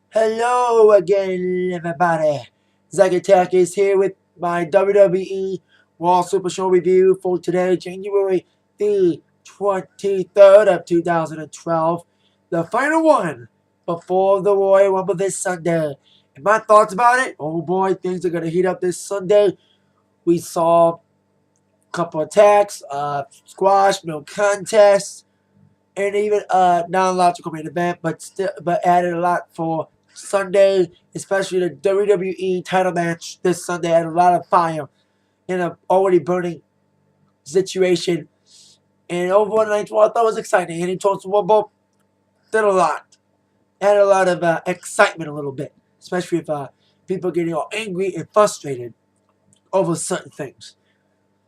Hello again, everybody. Zach Attack is here with my WWE Raw Supershow review for today, January the 23rd of 2012. The final one before the Royal Rumble this Sunday. And my thoughts about it? Oh boy, things are going to heat up this Sunday. We saw a couple attacks, squash, no contest, and even non-logical main event, but added a lot for Sunday, especially the WWE title match this Sunday. Had a lot of fire in an already burning situation. And overall, I thought that was exciting. And he told Rumble did a lot, had a lot of excitement, a little bit, especially if people getting all angry and frustrated over certain things.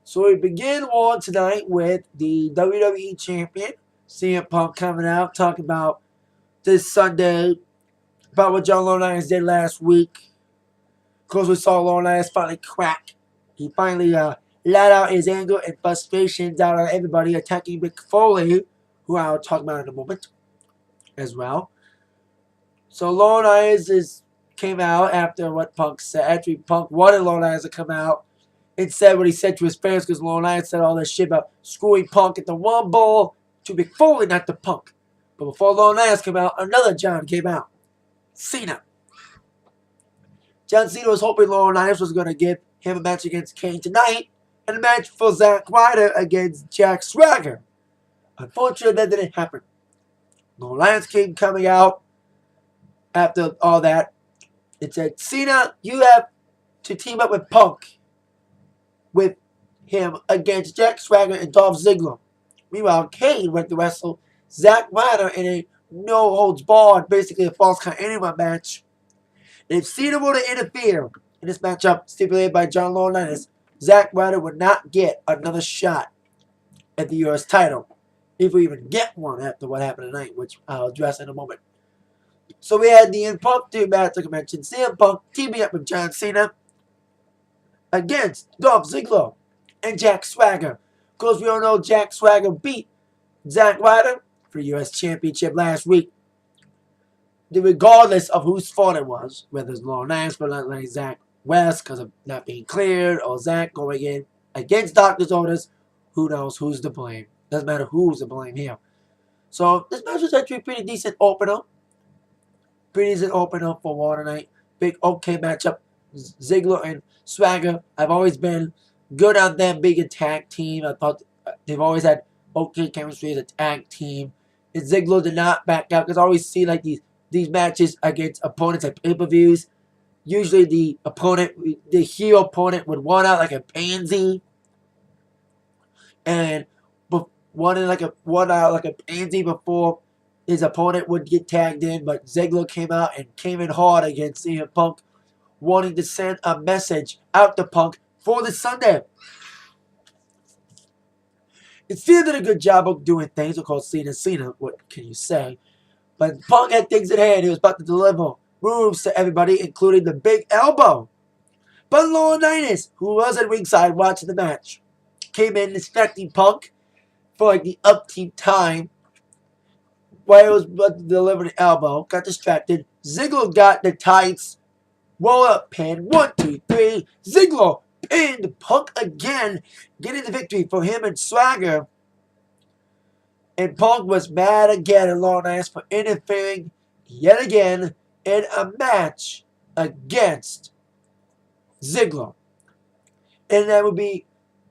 So we begin on tonight with the WWE Champion, CM Punk, coming out talking about this Sunday about what John Laurinaitis did last week. Of course, we saw Laurinaitis finally crack. He finally let out his anger and frustrations out on everybody, attacking Mick Foley, who I'll talk about in a moment as well. So Laurinaitis came out after what Punk said. After Punk wanted Laurinaitis to come out and said what he said to his fans, because Laurinaitis said all this shit about screwing Punk at the Rumble to Mick Foley, not the Punk. But before Laurinaitis came out, another John came out. Cena. John Cena was hoping Laurinaitis was going to give him a match against Kane tonight, and a match for Zack Ryder against Jack Swagger. Unfortunately, that didn't happen. Laurinaitis came coming out after all that and said, Cena, you have to team up with Punk with him against Jack Swagger and Dolph Ziggler. Meanwhile, Kane went to wrestle Zack Ryder in a no-holds-barred, basically a false count anywhere match. And if Cena were to interfere in this matchup stipulated by John Laurinaitis, Zack Ryder would not get another shot at the U.S. title, if we even get one after what happened tonight, which I'll address in a moment. So we had the impromptu match, like I mentioned, CM Punk teaming up with John Cena against Dolph Ziggler and Jack Swagger. Of course, we all know Jack Swagger beat Zack Ryder for the U.S. Championship last week. Regardless of whose fault it was, whether it's Laurinaitis for not letting Zack West because of not being cleared, or Zack going in against doctor's orders, who knows who's to blame. Doesn't matter who's to blame here. So this match was actually a pretty decent opener. Pretty decent opener for Raw tonight. Big okay matchup. Ziggler and Swagger. I've always been good on them being a tag team. I thought they've always had okay chemistry as a tag team. And Ziggler did not back out, because I always see like these matches against opponents at pay-per-views. Usually the heel opponent would run out like a pansy, and run out like a pansy before his opponent would get tagged in. But Ziggler came out and came in hard against CM Punk, wanting to send a message out to Punk for this Sunday. And Cena did a good job of doing things. Of course, Cena, what can you say? But Punk had things at hand. He was about to deliver moves to everybody, including the big elbow. But Laurinaitis, who was at ringside watching the match, came in distracting Punk for like the upkeep time while he was about to deliver the elbow. Got distracted. Ziggler got the tights. Roll up pin. 1, 2, 3. Ziggler pinned Punk again, getting the victory for him and Swagger. And Punk was mad again at Laurinaitis for interfering yet again in a match against Ziggler. And that would be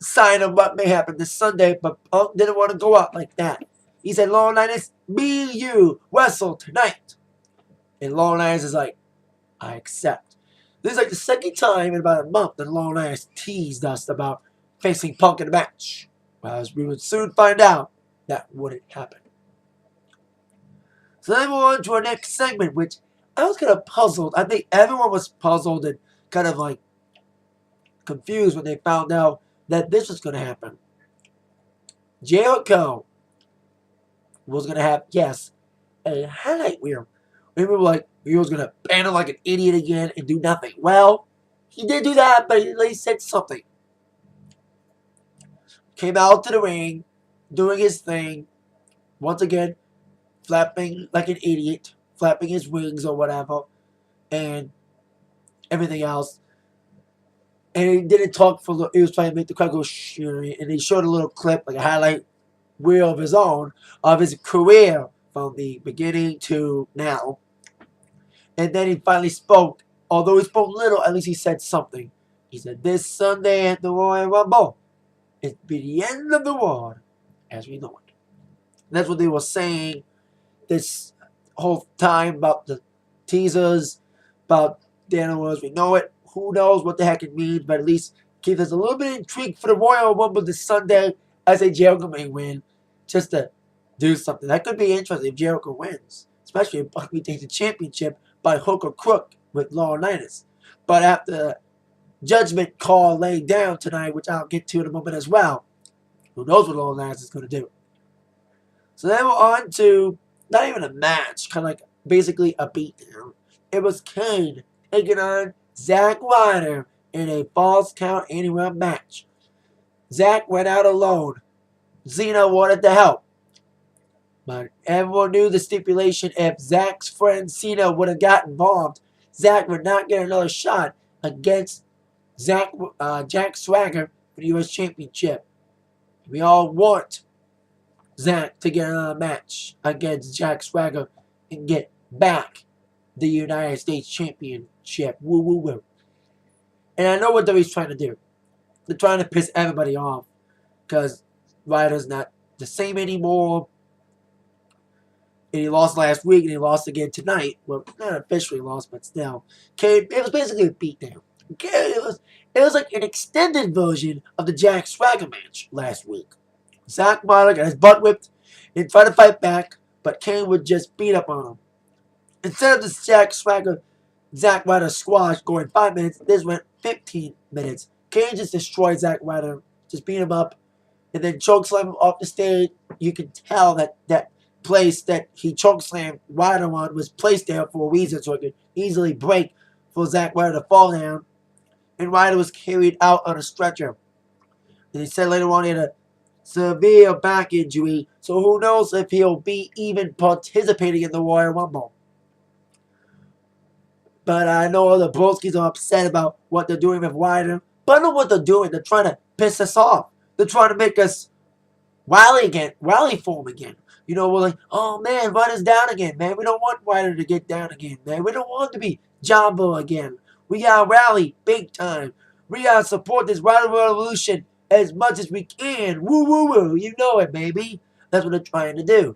a sign of what may happen this Sunday, but Punk didn't want to go out like that. He said, Laurinaitis, me and you wrestle tonight. And Laurinaitis is like, I accept. This is like the second time in about a month that Laurinaitis teased us about facing Punk in a match. Well, as we would soon find out, that wouldn't happen. So then we're on to our next segment, which I was kind of puzzled. I think everyone was puzzled and kind of like confused when they found out that this was going to happen. Jericho was going to have, yes, a highlight reel. We were like, he was going to banner like an idiot again and do nothing. Well, he did do that, but at least said something. Came out to the ring, doing his thing, once again, flapping like an idiot, flapping his wings or whatever, and everything else. And he didn't talk for. He was trying to make the crowd go shh, and he showed a little clip, like a highlight reel of his own, of his career from the beginning to now. And then he finally spoke. Although he spoke little, at least he said something. He said, "This Sunday at the Royal Rumble, it'll be the end of the world as we know it." And that's what they were saying this whole time about the teasers, about Daniel Rose. We know it. Who knows what the heck it means, but at least keep us a little bit intrigued for the Royal Rumble this Sunday as a Jericho may win, just to do something. That could be interesting if Jericho wins, especially if Buckley takes the championship by hook or crook with Laurinaitis. But after Judgment Call laid down tonight, which I'll get to in a moment as well, who knows what Laurinaitis is going to do. So then we're on to not even a match, kind of like basically a beatdown. It was Kane taking on Zack Ryder in a Falls Count Anywhere match. Zack went out alone. Cena wanted to help. But everyone knew the stipulation: if Zack's friend Cena would have got involved, Zack would not get another shot against Jack Swagger for the U.S. Championship. We all want Zack to get another match against Jack Swagger and get back the United States Championship. Woo, woo, woo. And I know what WWE's trying to do. They're trying to piss everybody off because Ryder's not the same anymore. And he lost last week and he lost again tonight. Well, not officially lost, but still. It was basically a beatdown. It was like an extended version of the Jack Swagger match last week. Zack Ryder got his butt whipped and tried to fight back, but Kane would just beat up on him. Instead of this Zack Ryder squash going 5 minutes, this went 15 minutes. Kane just destroyed Zack Ryder, just beat him up, and then chokeslam him off the stage. You can tell that place that he chokeslammed Ryder on was placed there for a reason, so it could easily break for Zack Ryder to fall down. And Ryder was carried out on a stretcher. And he said later on he had a severe back injury, so who knows if he'll be even participating in the Royal Rumble. But I know the Broskis are upset about what they're doing with Ryder. But I know what they're doing. They're trying to piss us off. They're trying to make us rally for him again. You know, we're like, oh man, Ryder's down again, man. We don't want Ryder to get down again, man. We don't want him to be Jumbo again. We gotta rally big time. We gotta support this Ryder Revolution as much as we can. Woo, woo, woo. You know it, baby. That's what they're trying to do.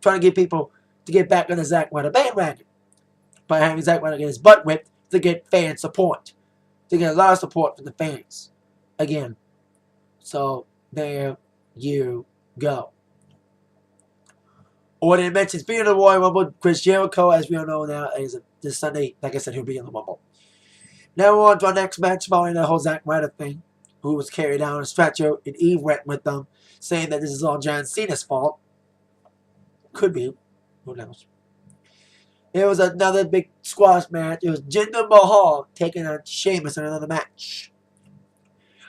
Trying to get people to get back on the Zack Ryder bandwagon by having Zack Ryder get his butt whipped to get fan support. To get a lot of support from the fans. Again. So, there you go. Orton mentions being in the Royal Rumble. Chris Jericho, as we all know now, is this Sunday. Like I said, he'll be in the Rumble. Now we're on to our next match following the whole Zack Ryder thing, who was carried down on a stretcher, and Eve went with them, saying that this is all John Cena's fault. Could be. Who knows? It was another big squash match. It was Jinder Mahal taking on Sheamus in another match.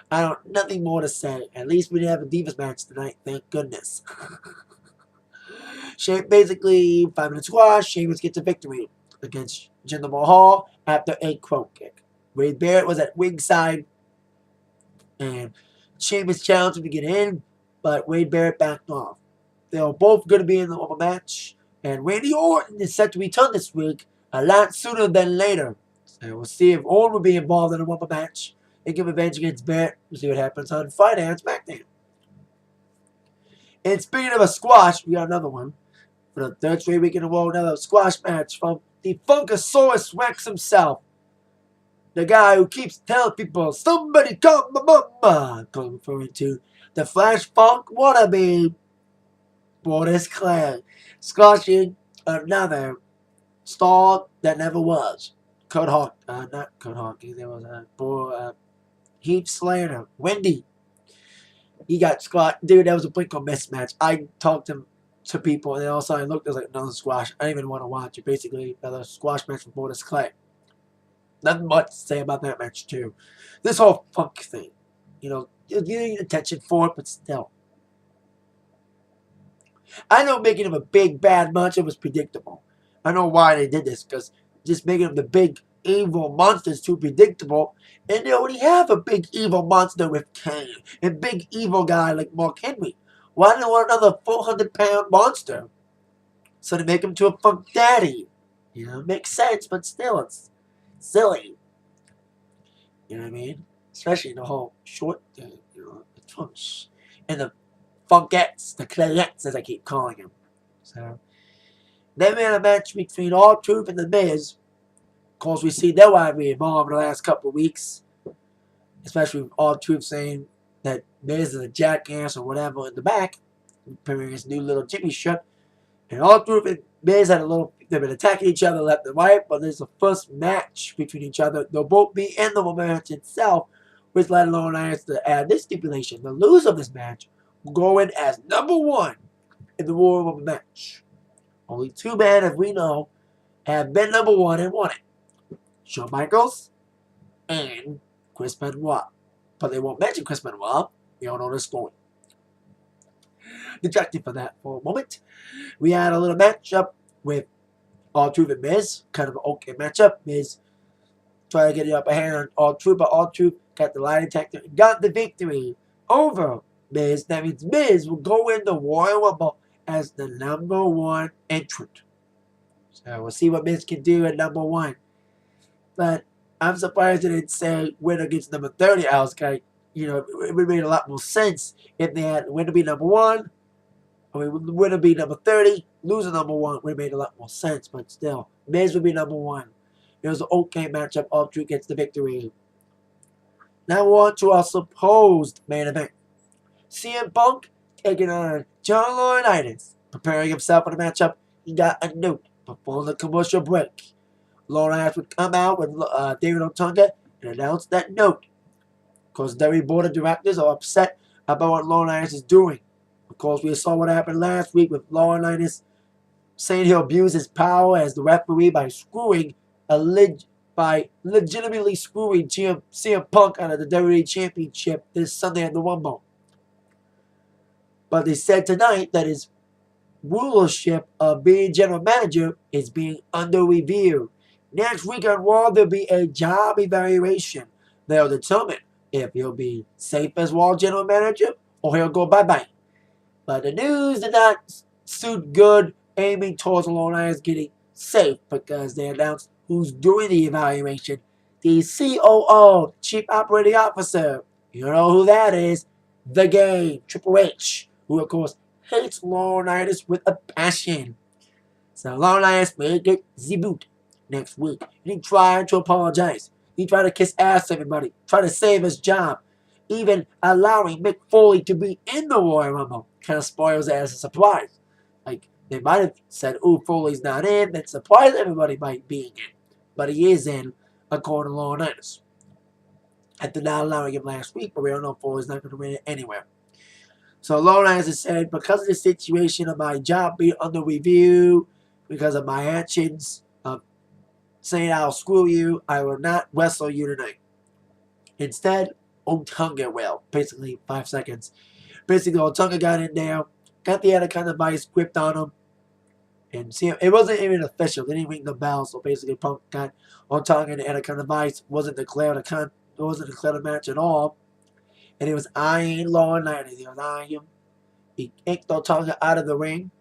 I don't nothing more to say. At least we didn't have a Divas match tonight. Thank goodness. Basically, 5-minute squash. Sheamus gets a victory against Jinder Mahal after a crow kick. Wade Barrett was at ringside, and Sheamus challenged him to get in, but Wade Barrett backed off. They are both going to be in the Rumble match, and Randy Orton is set to return this week a lot sooner than later. So we'll see if Orton will be involved in a Rumble match and give revenge against Barrett. We'll see what happens on Friday on SmackDown. And speaking of a squash, we got another one. For the third straight week in a row, another squash match from the Funkasaurus Rex himself. The guy who keeps telling people, somebody call my mama. Referring to the Flash Funk wannabe, Brodus Clay, squashing another star that never was. Not Code Hawkins, there was Heath Slater, Wendy. He got squat. Dude, that was a blink or miss match. I talked to people, and then all of a sudden I looked, there was like another squash. I didn't even want to watch it. Basically, another squash match with Brodus Clay. Nothing much to say about that match, too. This whole Funk thing. You know, you need attention for it, but still. I know making him a big, bad match, it was predictable. I know why they did this, because just making them the big evil monsters too predictable. And they already have a big evil monster with Kane, and big evil guy like Mark Henry. Why do they want another 400-pound monster? So they make him to a Funk Daddy. You know, it makes sense, but still, it's silly. You know what I mean? Especially the whole short thing, you know, the Tunch. And the Funkettes, the Clayettes, as I keep calling him. So, they made a match between R-Truth and The Miz. Of course, we see their rivalry evolve in the last couple of weeks. Especially with R-Truth saying that Miz is a jackass or whatever in the back. Appearing his new little Jimmy shirt. And R-Truth and Miz had they've been attacking each other left and right, but there's a first match between each other. They'll both be in the match itself, which let alone has to add this stipulation. The loser of this match will go in as #1 in the Royal Rumble match. Only 2 men, as we know, have been #1 and won it. Shawn Michaels and Chris Benoit. But they won't mention Chris Benoit. We all know the story. Deducted for that for a moment. We had a little matchup with R-Truth and Miz. Kind of an okay matchup. Miz tried to get the upper hand on R-Truth, but R-Truth got the lie detector and got the victory over Miz. That means Miz will go in the Royal Rumble as the #1 entrant. So we'll see what Miz can do at #1. But I'm surprised they didn't say win against number 30. I was kind of, you know, it would have made a lot more sense if they had win to be #1. I mean, win to be number 30, losing #1 would have made a lot more sense, but still, Miz would be #1. It was an okay matchup. R-Truth gets the victory. Now on to our supposed main event. CM Punk taking on John Laurinaitis. Preparing himself for the matchup, he got a note before the commercial break. Laurinaitis would come out with David Otunga and announce that note. Because the WWE Board of Directors are upset about what Laurinaitis is doing. Of course, we saw what happened last week with Laurinaitis saying he'll abuse his power as the referee by legitimately screwing CM Punk out of the WWE Championship this Sunday at the Rumble. But they said tonight that his rulership of being general manager is being under review. Next week on Raw, there'll be a job evaluation. They'll determine if he'll be safe as Raw general manager or he'll go bye-bye. But the news did not suit good, aiming towards Laurinaitis getting safe because they announced who's doing the evaluation. The COO, Chief Operating Officer. You know who that is. The Game, Triple H, who of course hates Laurinaitis with a passion. So Laurinaitis may get the boot next week. And he tried to apologize. He tried to kiss ass to everybody, try to save his job. Even allowing Mick Foley to be in the Royal Rumble kind of spoils it as a surprise. Like, they might have said, ooh, Foley's not in, then surprise everybody by being in. But he is in, according to Laurinaitis. After not allowing him last week, but we don't know if Foley's not going to win it anywhere. So Laurinaitis has said, because of the situation of my job being under review, because of my actions of saying I'll screw you, I will not wrestle you tonight. Instead, Otunga will. Basically, 5 seconds. Basically, Otunga got in there, got the Anaconda Vice gripped on him, and see, it wasn't even official. They didn't ring the bell, so basically, Punk got Otunga and the Anaconda Vice. Wasn't declared a match at all, and it was eyeing Laurinaitis. He was eyeing him. He kicked Otunga out of the ring,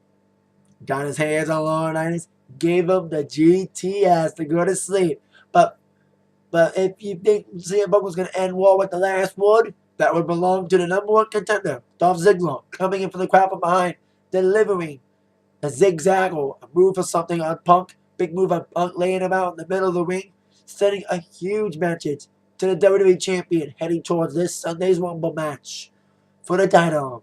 got his hands on Laurinaitis, gave him the GTS to go to sleep. But if you think CM Punk was going to end War with the last word, that would belong to the #1 contender, Dolph Ziggler, coming in from the crowd from behind, delivering a zigzag or a move or something on Punk. Big move on Punk, laying him out in the middle of the ring, sending a huge message to the WWE Champion, heading towards this Sunday's Rumble match for the title.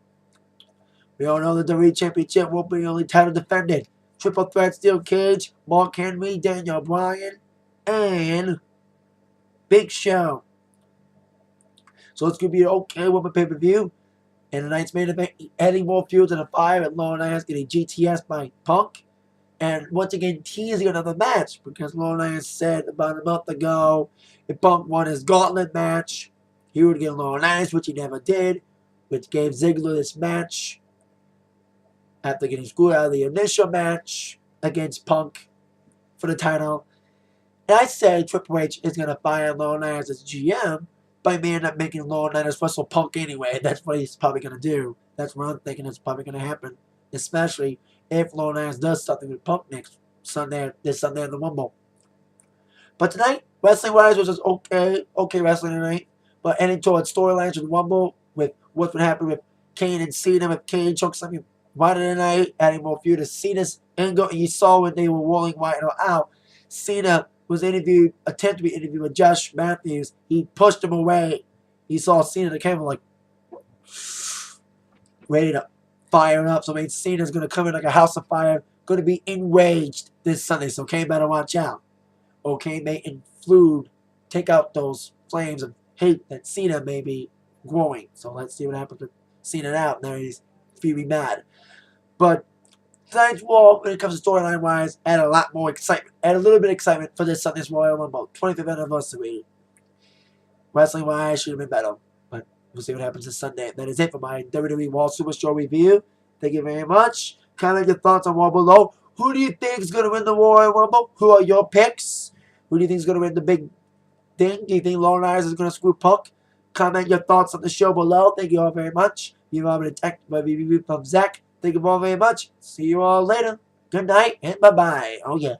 We all know the WWE Championship will be the only title defended. Triple threat steel cage, Mark Henry, Daniel Bryan, and Big Show. So it's going to be an okay woman pay-per-view. And tonight's main event, adding more fuel to the fire, and Laurinaitis getting GTS by Punk. And once again, teasing another match, because Laurinaitis said about a month ago, if Punk won his gauntlet match, he would get Laurinaitis, which he never did, which gave Ziggler this match after getting screwed out of the initial match against Punk for the title. And I say Triple H is going to fire Laurinaitis as GM, but he may end up making Laurinaitis wrestle Punk anyway. That's what he's probably going to do. That's what I'm thinking is probably going to happen. Especially if Laurinaitis does something with Punk this Sunday in the Rumble. But tonight, wrestling-wise, was just okay wrestling tonight. But heading towards storylines with Rumble, with what's been happening with Kane and Cena, with Kane choking something Wyatt tonight, adding more feud to Cena's angle. And you saw when they were rolling Wyatt out, Cena was attempted to be interviewed with Josh Matthews. He pushed him away. You saw Cena in the camera like ready to fire up. So I mean, Cena's going to come in like a house of fire, going to be enraged this Sunday. So Kane better watch out. Okay, may influde, take out those flames of hate that Cena may be growing. So let's see what happens with Cena now. Now he's feeling mad. But tonight's Raw, when it comes to storyline wise, add a lot more excitement. Add a little bit of excitement for this Sunday's Royal Rumble. 25th anniversary. Wrestling wise, should have been better. But we'll see what happens this Sunday. That is it for my WWE Raw Supershow review. Thank you very much. Comment your thoughts on Raw below. Who do you think is going to win the Royal Rumble? Who are your picks? Who do you think is going to win the big thing? Do you think Laurinaitis is going to screw Punk? Comment your thoughts on the show below. Thank you all very much. You've all been attacked by review from Zach. Thank you all very much. See you all later. Good night and bye-bye. Oh, yeah.